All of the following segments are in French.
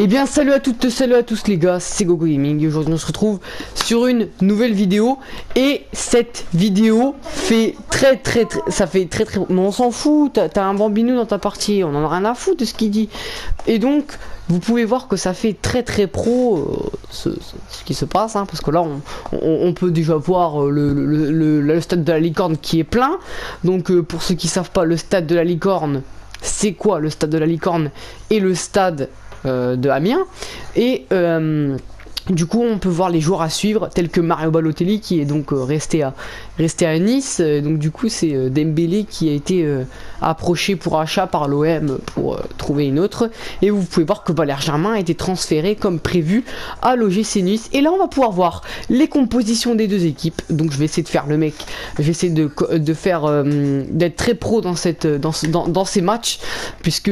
Et bien salut à toutes, salut à tous les gars, c'est Gogo Gaming et aujourd'hui on se retrouve sur une nouvelle vidéo. Et cette vidéo fait très mais on s'en fout, t'as un bambino dans ta partie, on en a rien à foutre de ce qu'il dit. Et donc vous pouvez voir que ça fait très pro ce qui se passe, hein, parce que là on peut déjà voir le stade de la licorne qui est plein. Donc pour ceux qui savent pas, le stade de la licorne, c'est quoi le stade de la licorne et le stade de Amiens. Et du coup on peut voir les joueurs à suivre tels que Mario Balotelli qui est donc resté à Nice. Donc du coup c'est Dembélé qui a été approché pour achat par l'OM pour trouver une autre. Et vous pouvez voir que Valère Germain a été transféré comme prévu à l'OGC Nice. Et là on va pouvoir voir les compositions des deux équipes. Donc je vais essayer de faire le mec, je vais essayer de faire d'être très pro dans ces matchs, puisque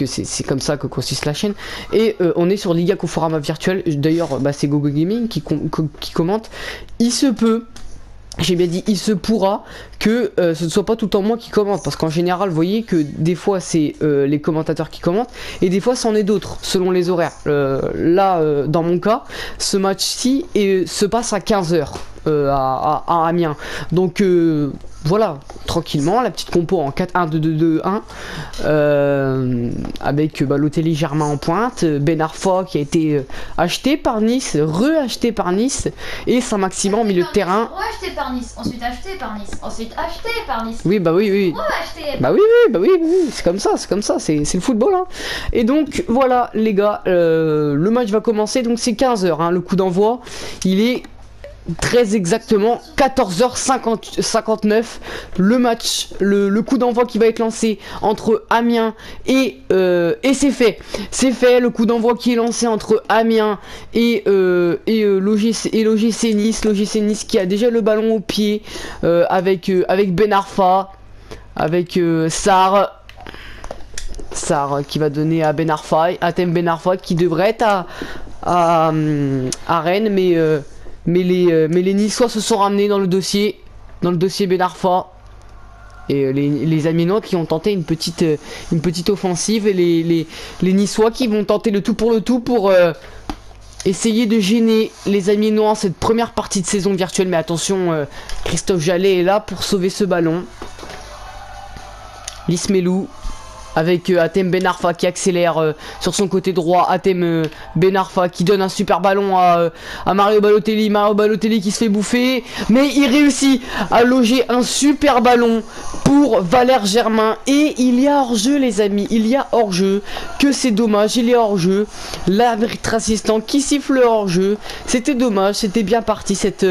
c'est comme ça que consiste la chaîne. Et on est sur Liga Conforama virtuel. D'ailleurs c'est Gogo Gaming qui commente. Il se peut, j'ai bien dit il se pourra que ce ne soit pas tout le temps moi qui commente, parce qu'en général vous voyez que des fois c'est les commentateurs qui commentent et des fois c'en est d'autres selon les horaires. Là dans mon cas ce match-ci se passe à 15h à Amiens. Donc voilà, tranquillement, la petite compo en 4-1-2-2-2-1 avec Balotelli, Germain en pointe, Ben Arfa qui a été acheté par Nice, re-acheté par Nice, et Saint-Maximin au milieu de terrain. Re-acheté par Nice, ensuite acheté par Nice, ensuite acheté par Nice. Oui, bah oui. Re-acheté. Bah oui, c'est comme ça, c'est le football, hein. Et donc voilà les gars, le match va commencer, donc c'est 15h, hein, le coup d'envoi, il est très exactement 14h59. Le match, le coup d'envoi qui va être lancé entre Amiens et c'est fait, le coup d'envoi qui est lancé entre Amiens et l'OGC Nice qui a déjà le ballon au pied avec Ben Arfa, avec Sarr qui va donner à Ben Arfa, Hatem Ben Arfa qui devrait être à Rennes, mais les Niçois se sont ramenés dans le dossier Ben Arfa. Et les Amiénois qui ont tenté une petite offensive, et les Niçois qui vont tenter le tout pour essayer de gêner les Amiénois en cette première partie de saison virtuelle. Mais attention, Christophe Jallet est là pour sauver ce ballon. Lismelou avec Hatem Ben Arfa qui accélère sur son côté droit. Hatem Ben Arfa qui donne un super ballon à Mario Balotelli qui se fait bouffer, mais il réussit à loger un super ballon pour Valère Germain. Et il y a hors-jeu les amis, il y a hors-jeu, que c'est dommage, il y a hors-jeu. L'arbitre assistant qui siffle hors-jeu, c'était dommage, c'était bien parti cette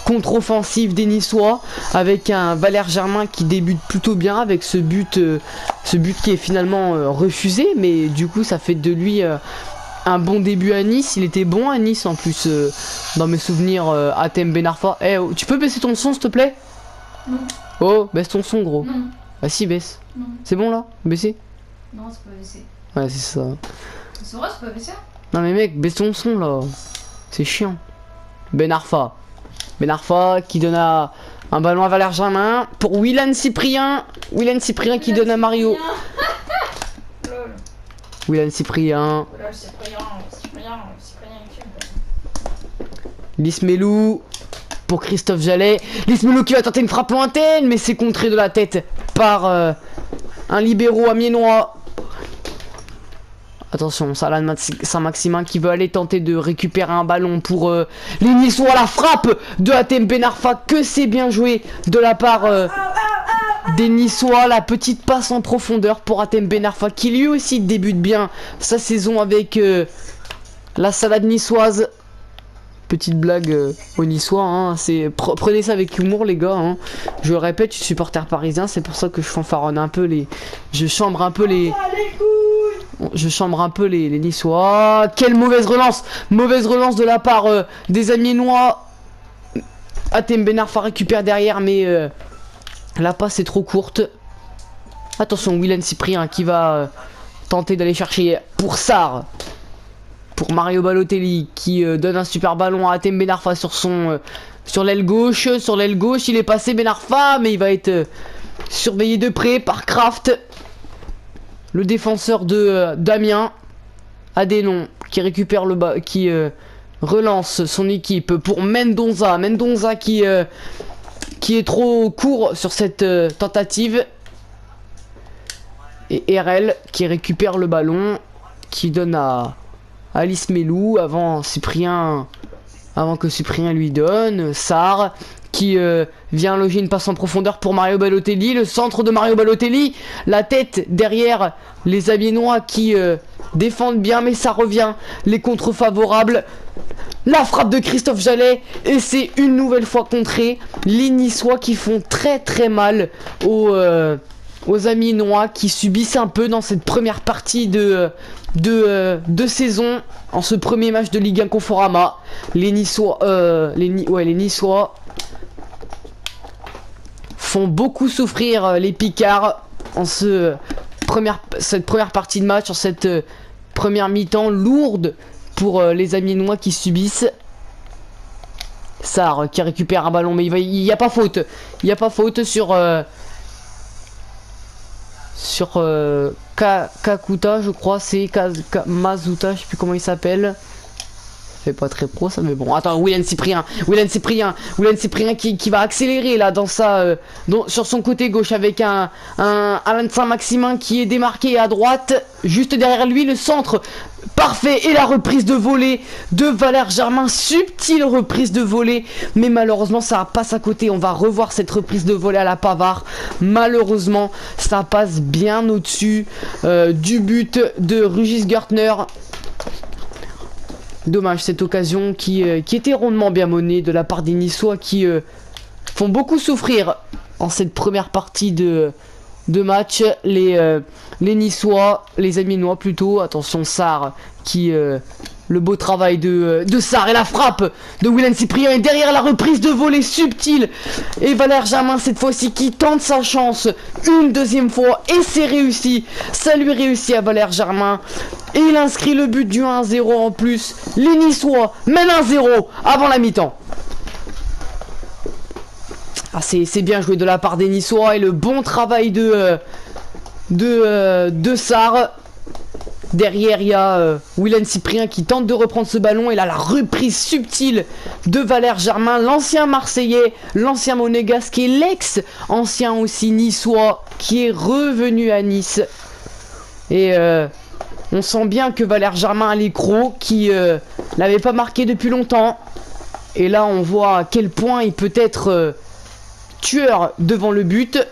contre-offensive des Niçois, avec un Valère Germain qui débute plutôt bien avec ce but qui est finalement refusé, mais du coup ça fait de lui un bon début à Nice. Il était bon à Nice en plus, dans mes souvenirs. Hatem Ben Arfa. Tu peux baisser ton son s'il te plaît? Non. Oh, baisse ton son gros. Non. Ah si, baisse. Non. C'est bon là? Baisser? Non, c'est pas baisser. Ouais, c'est ça. C'est vrai, c'est pas baisser. Non mais mec, baisse ton son là. C'est chiant. Ben Arfa qui donne un ballon à Valère Germain pour Willan Cyprien qui donne à Mario. Willan Cyprien. Lismelou pour Christophe Jallet. Lismelou qui va tenter une frappe lointaine, mais c'est contré de la tête par un libéro amiénois. Attention, Saint-Maximin qui veut aller tenter de récupérer un ballon pour les Niçois. La frappe de Hatem Ben Arfa, que c'est bien joué de la part des Niçois. La petite passe en profondeur pour Hatem Ben Arfa qui lui aussi débute bien sa saison avec la salade niçoise. Petite blague aux Niçois, hein. Prenez ça avec humour les gars, hein. Je le répète, je suis supporter parisien, c'est pour ça que je fanfaronne un peu je chambre un peu les Niçois. Quelle mauvaise relance de la part des Amiénois. Hatem Ben Arfa récupère derrière, mais la passe est trop courte. Attention, Willan Cyprien qui va tenter d'aller chercher pour Sarr, pour Mario Balotelli qui donne un super ballon à Hatem Ben Arfa sur l'aile gauche. Il est passé Ben Arfa, mais il va être surveillé de près par Kraft. le défenseur de d'Amiens, Adénon, qui récupère le bas, qui relance son équipe pour Mendonça. Mendonça qui est trop court sur cette tentative. Et RL qui récupère le ballon, qui donne à Alice Melou avant que Cyprien lui donne. Sarr qui vient loger une passe en profondeur pour Mario Balotelli. Le centre de Mario Balotelli, la tête derrière les Amiénois qui défendent bien, mais ça revient. Les contres favorables. La frappe de Christophe Jallet, et c'est une nouvelle fois contré. Les Niçois qui font très très mal aux Amiénois, qui subissent un peu dans cette première partie de saison, en ce premier match de Ligue 1 Conforama. Les Niçois font beaucoup souffrir les Picards en cette première partie de match, en cette première mi-temps lourde pour les Amiénois qui subissent. Sarr qui récupère un ballon, mais il n'y a pas faute. Il n'y a pas faute sur Kakuta, je crois. C'est Mazuta, je sais plus comment il s'appelle. C'est pas très pro ça, mais bon. Attends, Willian Cyprien qui va accélérer là sur son côté gauche avec un Alain Saint-Maximin qui est démarqué à droite. Juste derrière lui, le centre parfait et la reprise de volée de Valère Germain. Subtile reprise de volée, mais malheureusement ça passe à côté. On va revoir cette reprise de volée à la Pavard. Malheureusement, ça passe bien au-dessus du but de Régis Gertner. Dommage cette occasion qui était rondement bien menée de la part des Niçois qui font beaucoup souffrir en cette première partie de match. Les Niçois, les Amiénois plutôt. Attention, Sarr qui le beau travail de Sarr et la frappe de Willian Cyprien, et derrière la reprise de volée subtile, et Valère Germain cette fois-ci qui tente sa chance une deuxième fois, et c'est réussi. Ça lui réussit à Valère Germain, et il inscrit le but du 1-0 en plus. Les Niçois mènent 1-0 avant la mi-temps. Ah, c'est bien joué de la part des Niçois, et le bon travail de Sarr. Derrière, il y a Willian Cyprien qui tente de reprendre ce ballon. Et là, la reprise subtile de Valère Germain, l'ancien Marseillais, l'ancien Monégasque et l'ex-ancien aussi niçois qui est revenu à Nice. Et on sent bien que Valère Germain a les crocs, qui l'avait pas marqué depuis longtemps. Et là, on voit à quel point il peut être tueur devant le but.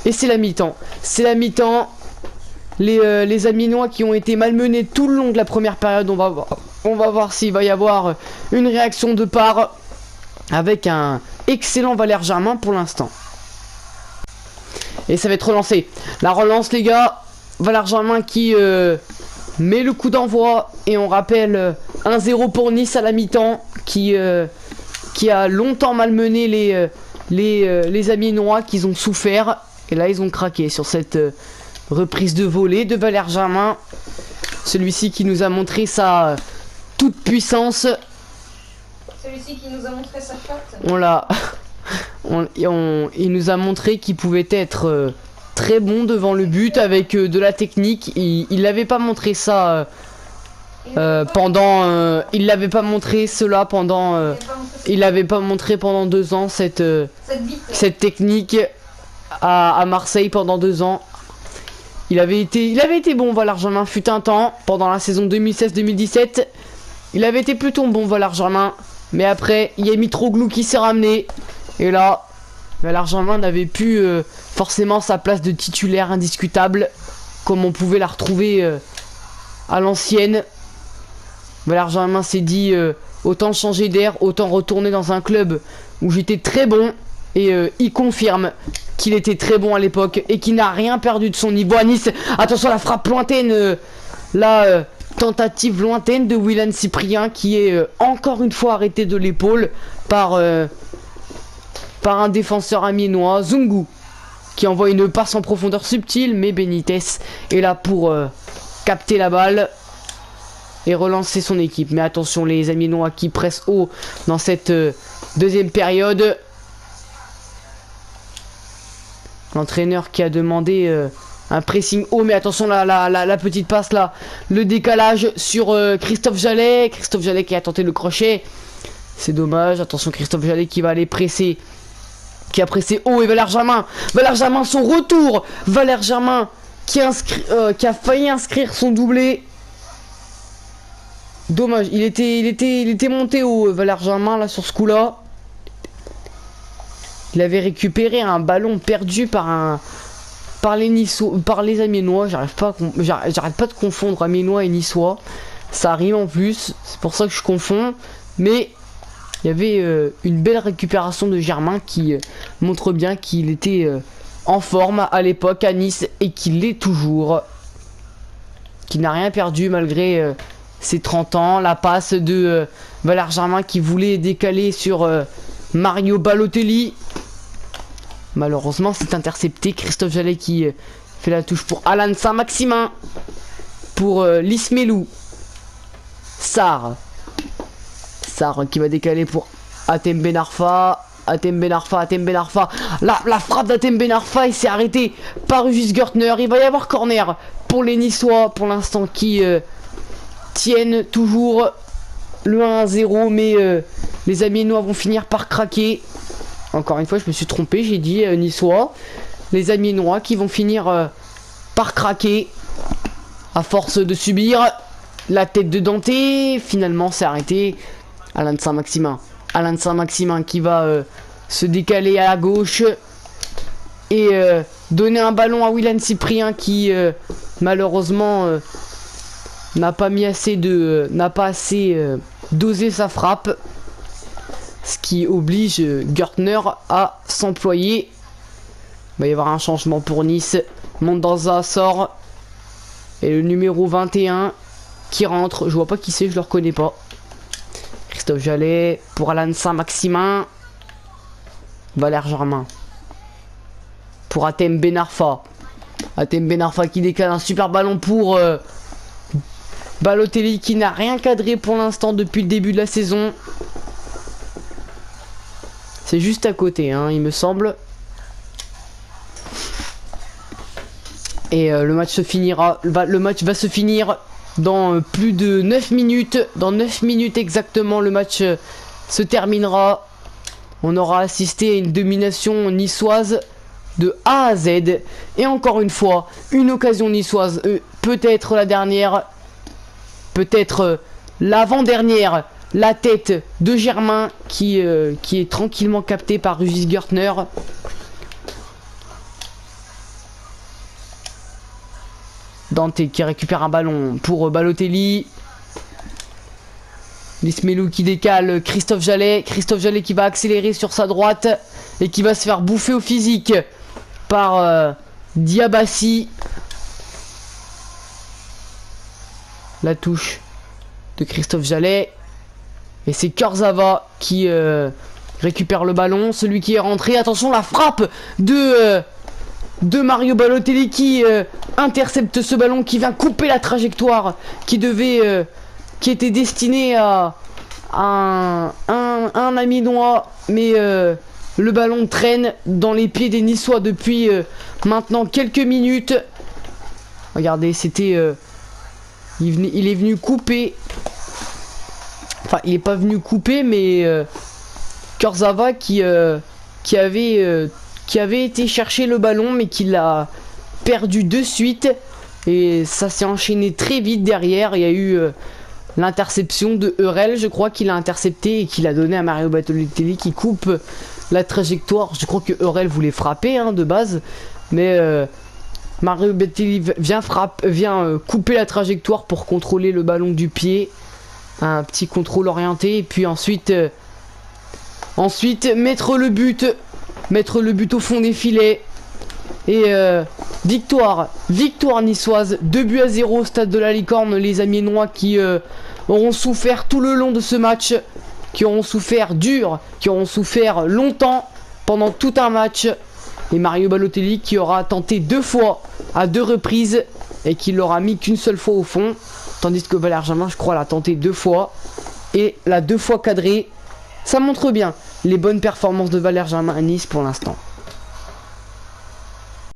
Et c'est la mi-temps. C'est la mi-temps. Les Amiénois qui ont été malmenés tout le long de la première période. On va voir s'il va y avoir une réaction de part avec un excellent Valère Germain pour l'instant. Et ça va être relancé. La relance, les gars. Valère Germain qui met le coup d'envoi. Et on rappelle 1-0 pour Nice à la mi-temps. Qui a longtemps malmené les Amiénois, qu'ils ont souffert. Et là, ils ont craqué sur cette reprise de volée de Valère Germain. Celui-ci qui nous a montré sa toute puissance. Celui-ci qui nous a montré sa flotte. Il nous a montré qu'il pouvait être très bon devant le but avec de la technique. Il n'avait pas montré ça pendant. Il l'avait pas montré cela pendant. Il l'avait pas montré pendant 2 ans cette technique à Marseille pendant 2 ans. Il avait été bon, Valère Germain, fut un temps, pendant la saison 2016-2017. Il avait été plutôt bon, Valère Germain. Mais après, il y a Mitroglou qui s'est ramené. Et là, Valère Germain n'avait plus forcément sa place de titulaire indiscutable, comme on pouvait la retrouver à l'ancienne. Valère Germain s'est dit, autant changer d'air, autant retourner dans un club où j'étais très bon. Et il confirme qu'il était très bon à l'époque et qu'il n'a rien perdu de son niveau à Nice. Attention, la frappe lointaine, la tentative lointaine de Willian Cyprien qui est encore une fois arrêté de l'épaule par un défenseur amiénois, Zungu, qui envoie une passe en profondeur subtile, mais Benitez est là pour capter la balle et relancer son équipe. Mais attention, les Amiénois qui pressent haut dans cette deuxième période. L'entraîneur qui a demandé Un pressing haut, mais attention la petite passe là. Le décalage sur Christophe Jallet. Christophe Jallet qui a tenté le crochet. C'est dommage. Attention Christophe Jallet qui va aller presser. Qui a pressé haut et Valère Germain. Valère Germain son retour. Valère Germain qui a failli inscrire son doublé. Dommage. Il était monté haut Valère Germain là sur ce coup là. Il avait récupéré un ballon perdu par les Amiénois. J'arrête pas de confondre Amiénois et Niçois. Ça arrive en plus, c'est pour ça que je confonds. Mais il y avait une belle récupération de Germain qui montre bien qu'il était en forme à l'époque à Nice et qu'il l'est toujours. Qu'il n'a rien perdu malgré ses 30 ans. La passe de Valère Germain qui voulait décaler sur Mario Balotelli. Malheureusement c'est intercepté. Christophe Jallet qui fait la touche pour Alan Saint-Maximin. Pour Lismelou. Sarr qui va décaler pour Hatem Ben Arfa. Hatem Ben Arfa. La frappe d'Hatem Ben Arfa il s'est arrêté par Régis Görtner. Il va y avoir corner pour les Niçois pour l'instant qui tiennent toujours le 1-0. Mais les Amiénois vont finir par craquer. Encore une fois je me suis trompé, j'ai dit Niçois. Les Amiénois qui vont finir par craquer à force de subir. La tête de Dante, finalement c'est arrêté. Alan Saint-Maximin qui va se décaler à la gauche et donner un ballon à Willian Cyprien qui malheureusement n'a pas assez dosé sa frappe, ce qui oblige Görtner à s'employer. Il va y avoir un changement pour Nice. Mondanza sort et le numéro 21 qui rentre, je vois pas qui c'est, je le reconnais pas. Christophe Jallet pour Alan Saint-Maximin. Valère Germain pour Hatem Ben Arfa. Hatem Ben Arfa qui décale un super ballon pour Balotelli qui n'a rien cadré pour l'instant depuis le début de la saison. C'est juste à côté hein, il me semble. Et le match va se finir dans plus de 9 minutes. Dans 9 minutes exactement, le match se terminera. On aura assisté à une domination niçoise de A à Z. Et encore une fois, une occasion niçoise. Peut-être la dernière. Peut-être l'avant-dernière. La tête de Germain qui est tranquillement captée par Régis Görtner. Dante qui récupère un ballon pour Balotelli. Lismelou qui décale Christophe Jallet. Christophe Jallet qui va accélérer sur sa droite et qui va se faire bouffer au physique par Diabassi. La touche de Christophe Jallet. Et c'est Kurzawa qui récupère le ballon. Celui qui est rentré. Attention la frappe de Mario Balotelli qui intercepte ce ballon, qui vient couper la trajectoire qui était destiné à un Amiénois, mais le ballon traîne dans les pieds des Niçois depuis maintenant quelques minutes. Regardez, c'était il est venu couper, enfin il est pas venu couper, mais Kurzawa qui avait été chercher le ballon mais qui l'a perdu de suite. Et ça s'est enchaîné très vite derrière. Il y a eu l'interception de Eurel, je crois, qu'il a intercepté et qu'il a donné à Mario Balotelli qui coupe la trajectoire. Je crois que Eurel voulait frapper hein, de base. Mais Mario Balotelli vient couper la trajectoire pour contrôler le ballon du pied. Un petit contrôle orienté. Et puis ensuite mettre le but au fond des filets. Et victoire niçoise, 2-0 au stade de la Licorne. Les Amiénois qui auront souffert tout le long de ce match, qui auront souffert dur, qui auront souffert longtemps pendant tout un match. Et Mario Balotelli qui aura tenté 2 fois à 2 reprises et qui l'aura mis qu'une seule fois au fond, tandis que Valère Germain, je crois, l'a tenté 2 fois et l'a 2 fois cadré. Ça montre bien les bonnes performances de Valère Germain à Nice pour l'instant.